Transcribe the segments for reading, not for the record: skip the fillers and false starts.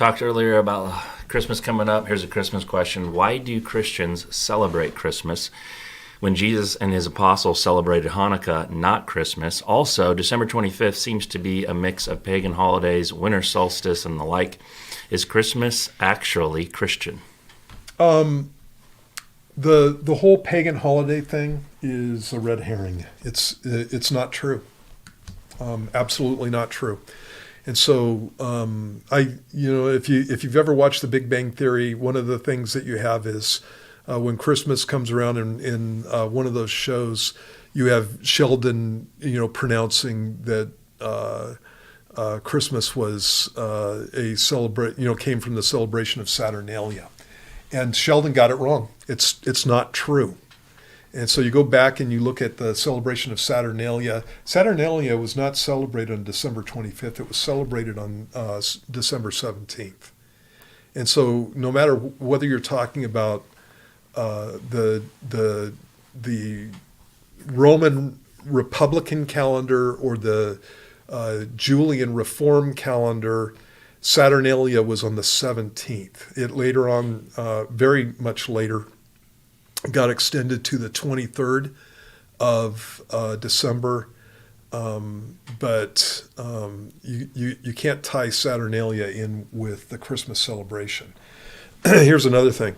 talked earlier about Christmas coming up. Here's a Christmas question. Why do Christians celebrate Christmas when Jesus and his apostles celebrated Hanukkah, not Christmas? Also, December 25th seems to be a mix of pagan holidays, winter solstice, and the like. Is Christmas actually Christian? The whole pagan holiday thing is a red herring. It's not true. Absolutely not true. And so if you've ever watched The Big Bang Theory, one of the things that you have is when Christmas comes around in one of those shows, you have Sheldon, pronouncing that Christmas was came from the celebration of Saturnalia. And Sheldon got it wrong. It's not true. And so you go back and you look at the celebration of Saturnalia. Saturnalia was not celebrated on December 25th. It was celebrated on December 17th. And so no matter whether you're talking about the Roman Republican calendar or the Julian Reform calendar, Saturnalia was on the 17th. It later on, very much later, got extended to the 23rd of December, but you can't tie Saturnalia in with the Christmas celebration. Here's another thing.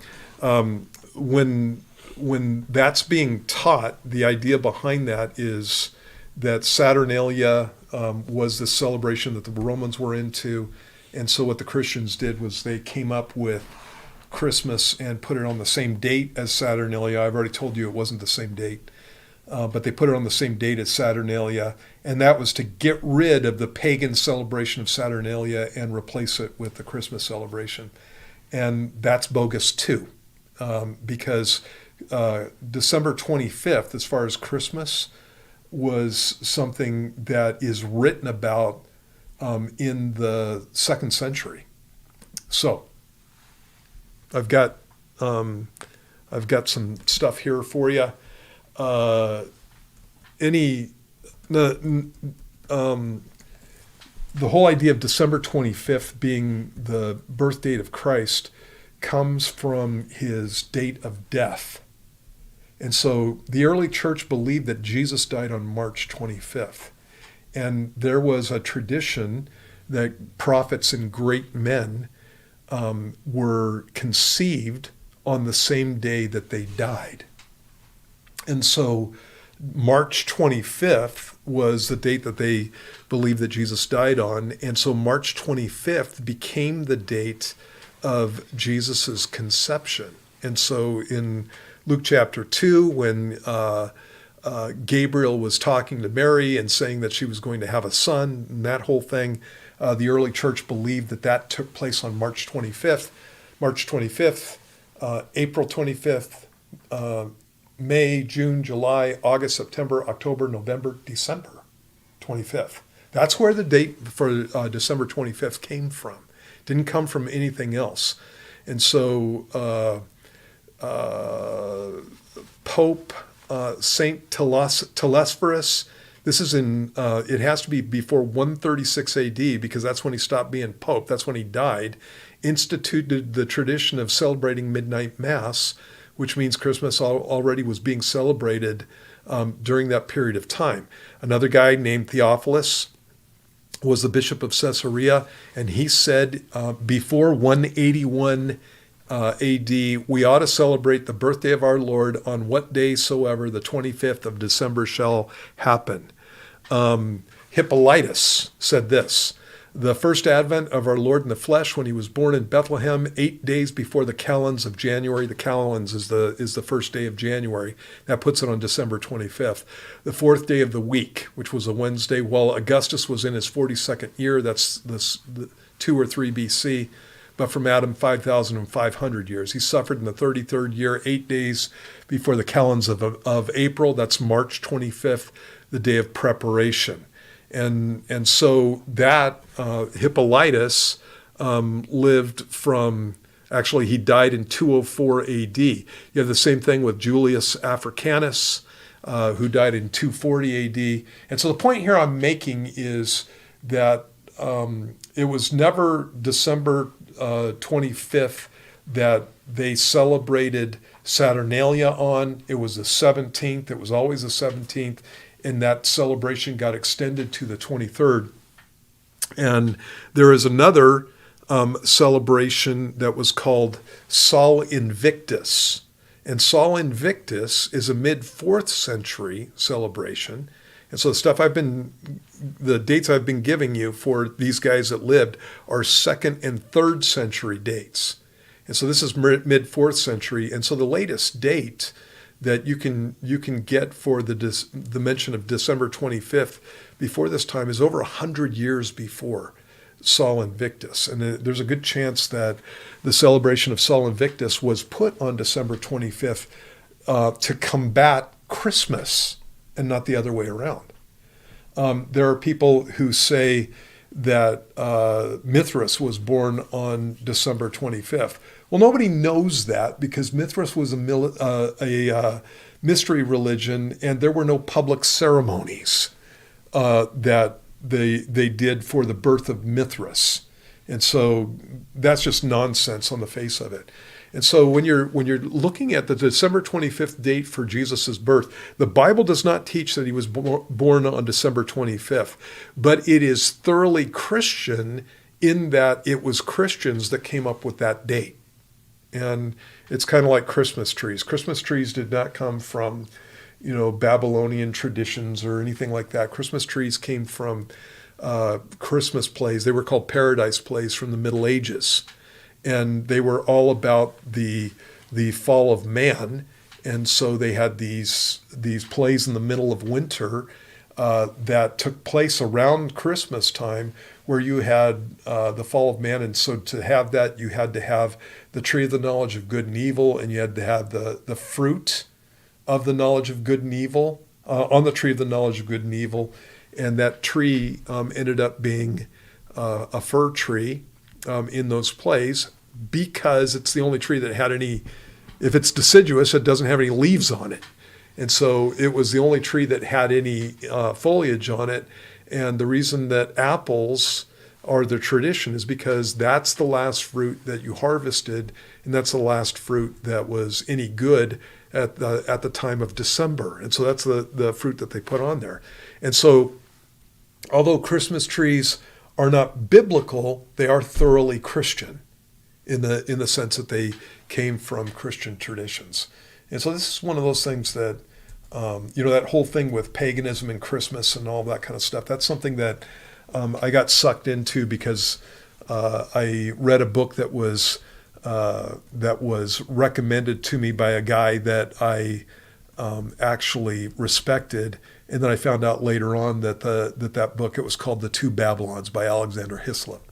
When that's being taught, the idea behind that is that Saturnalia was the celebration that the Romans were into, and so what the Christians did was they came up with Christmas and put it on the same date as Saturnalia. I've already told you it wasn't the same date, but they put it on the same date as Saturnalia, and that was to get rid of the pagan celebration of Saturnalia and replace it with the Christmas celebration. And that's bogus too, because December 25th, as far as Christmas, was something that is written about in the 2nd century. So I've got some stuff here for you. The whole idea of December 25th being the birth date of Christ comes from his date of death. And so the early church believed that Jesus died on March 25th. And there was a tradition that prophets and great men were conceived on the same day that they died. And so March 25th was the date that they believed that Jesus died on. And so March 25th became the date of Jesus's conception. And so in Luke chapter 2, when Gabriel was talking to Mary and saying that she was going to have a son and that whole thing, the early church believed that took place on March 25th. March 25th, April 25th, May, June, July, August, September, October, November, December 25th. That's where the date for December 25th came from. It didn't come from anything else. And so Pope Saint Telesphorus, this is it has to be before 136 AD because that's when he stopped being Pope. That's when he died. Instituted the tradition of celebrating midnight mass, which means Christmas already was being celebrated during that period of time. Another guy named Theophilus was the bishop of Caesarea, and he said before 181 AD, we ought to celebrate the birthday of our Lord on what day soever the 25th of December shall happen. Hippolytus said this: the first advent of our Lord in the flesh, when he was born in Bethlehem, 8 days before the calends of January. The calends is the first day of January. That puts it on December 25th. The 4th day of the week, which was a Wednesday, while Augustus was in his 42nd year, that's the 2 or 3 BC, but from Adam 5,500 years. He suffered in the 33rd year, 8 days before the calends of April. That's March 25th, the day of preparation. And so that Hippolytus lived from, actually he died in 204 AD. You have the same thing with Julius Africanus, who died in 240 AD. And so the point here I'm making is that it was never December 25th that they celebrated Saturnalia on. It was the 17th. It was always the 17th. And that celebration got extended to the 23rd. And there is another celebration that was called Sol Invictus. And Sol Invictus is a mid-4th century celebration. And so the dates I've been giving you for these guys that lived are 2nd and 3rd century dates. And so this is mid-4th century. And so the latest date that you can get for the mention of December 25th before this time is over 100 years before Sol Invictus. And there's a good chance that the celebration of Sol Invictus was put on December 25th to combat Christmas and not the other way around. There are people who say that Mithras was born on December 25th. Well, nobody knows that because Mithras was a mystery religion, and there were no public ceremonies that they did for the birth of Mithras. And so that's just nonsense on the face of it. And so when you're looking at the December 25th date for Jesus' birth, the Bible does not teach that he was born on December 25th, but it is thoroughly Christian in that it was Christians that came up with that date. And it's kind of like Christmas trees. Christmas trees did not come from, Babylonian traditions or anything like that. Christmas trees came from Christmas plays. They were called paradise plays from the Middle Ages. And they were all about the fall of man. And so they had these plays in the middle of winter that took place around Christmas time where you had the fall of man. And so to have that, you had to have the tree of the knowledge of good and evil, and you had to have the fruit of the knowledge of good and evil on the tree of the knowledge of good and evil. And that tree ended up being a fir tree in those plays because it's the only tree that had any, if it's deciduous, it doesn't have any leaves on it. And so it was the only tree that had any foliage on it. And the reason that apples are the tradition is because that's the last fruit that you harvested, and that's the last fruit that was any good at the time of December. And so that's the fruit that they put on there. And so although Christmas trees are not biblical, they are thoroughly Christian in the sense that they came from Christian traditions. And so this is one of those things that, that whole thing with paganism and Christmas and all that kind of stuff, that's something that I got sucked into because I read a book that was recommended to me by a guy that I actually respected. And then I found out later on that that book, it was called The Two Babylons by Alexander Hislop,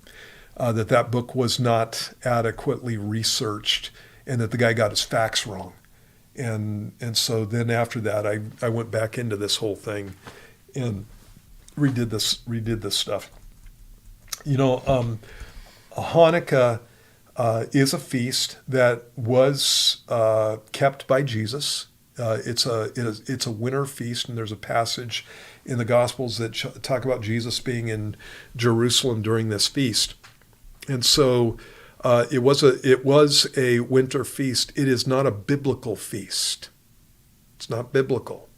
that book was not adequately researched and that the guy got his facts wrong. And so then after that, I went back into this whole thing and redid this stuff. Hanukkah is a feast that was kept by Jesus. It's a winter feast, and there's a passage in the Gospels that talk about Jesus being in Jerusalem during this feast. And so it was a winter feast. It is not a biblical feast. It's not biblical.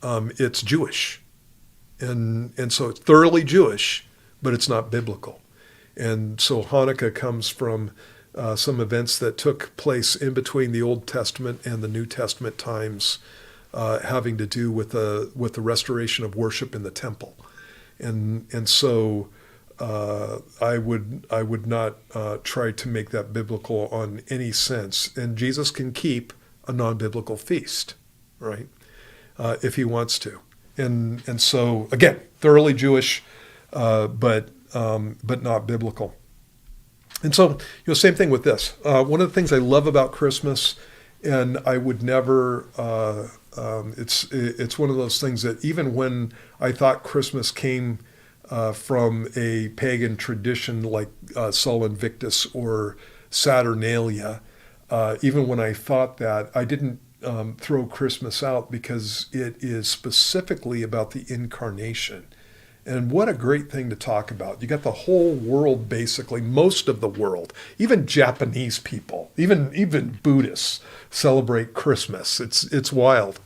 It's Jewish. And so it's thoroughly Jewish, but it's not biblical. And so Hanukkah comes from some events that took place in between the Old Testament and the New Testament times, having to do with the restoration of worship in the temple. And so I would not try to make that biblical on any sense. And Jesus can keep a non-biblical feast, right? If he wants to. And so again, thoroughly Jewish, but not biblical. And so, same thing with this. One of the things I love about Christmas, and I would never, it's one of those things that even when I thought Christmas came from a pagan tradition like Sol Invictus or Saturnalia, even when I thought that, I didn't throw Christmas out because it is specifically about the incarnation. And what a great thing to talk about. You got the whole world, basically, most of the world, even Japanese people, even Buddhists celebrate Christmas. It's wild.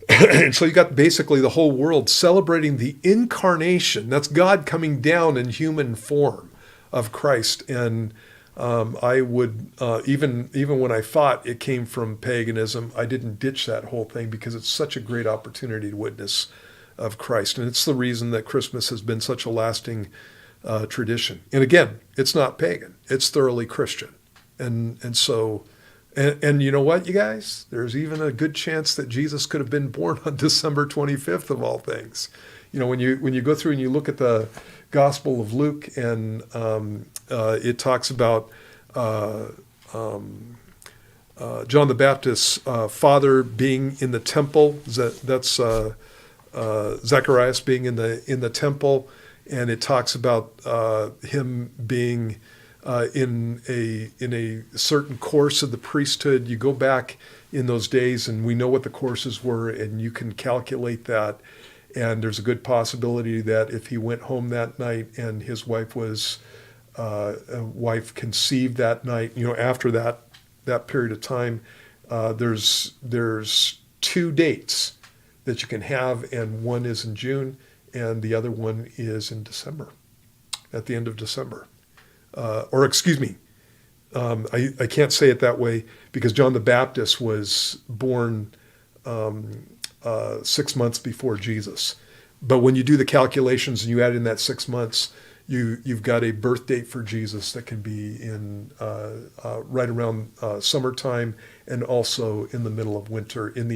And so you got basically the whole world celebrating the incarnation. That's God coming down in human form of Christ. And I would, even when I thought it came from paganism, I didn't ditch that whole thing because it's such a great opportunity to witness of Christ. And it's the reason that Christmas has been such a lasting tradition. And again, it's not pagan. It's thoroughly Christian. And so, and you know what, you guys? There's even a good chance that Jesus could have been born on December 25th of all things. You know, when you go through and you look at the Gospel of Luke, and it talks about John the Baptist's father being in the temple. That's Zacharias being in the temple, and it talks about him being in a certain course of the priesthood. You go back in those days, and we know what the courses were, and you can calculate that. And there's a good possibility that if he went home that night and his wife conceived that night, you know, after that period of time, there's 2 dates that you can have, and one is in June, and the other one is in December, at the end of December. Or excuse me, I can't say it that way because John the Baptist was born 6 months before Jesus. But when you do the calculations and you add in that 6 months, you've got a birth date for Jesus that can be in right around summertime and also in the middle of winter in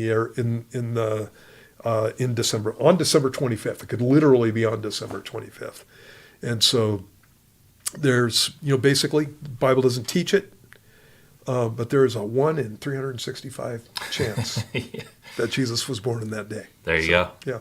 December, on December 25th. It could literally be on December 25th. And so there's, you know, basically the Bible doesn't teach it, but there is a 1 in 365 chance Yeah. that Jesus was born in that day. There you go. Yeah.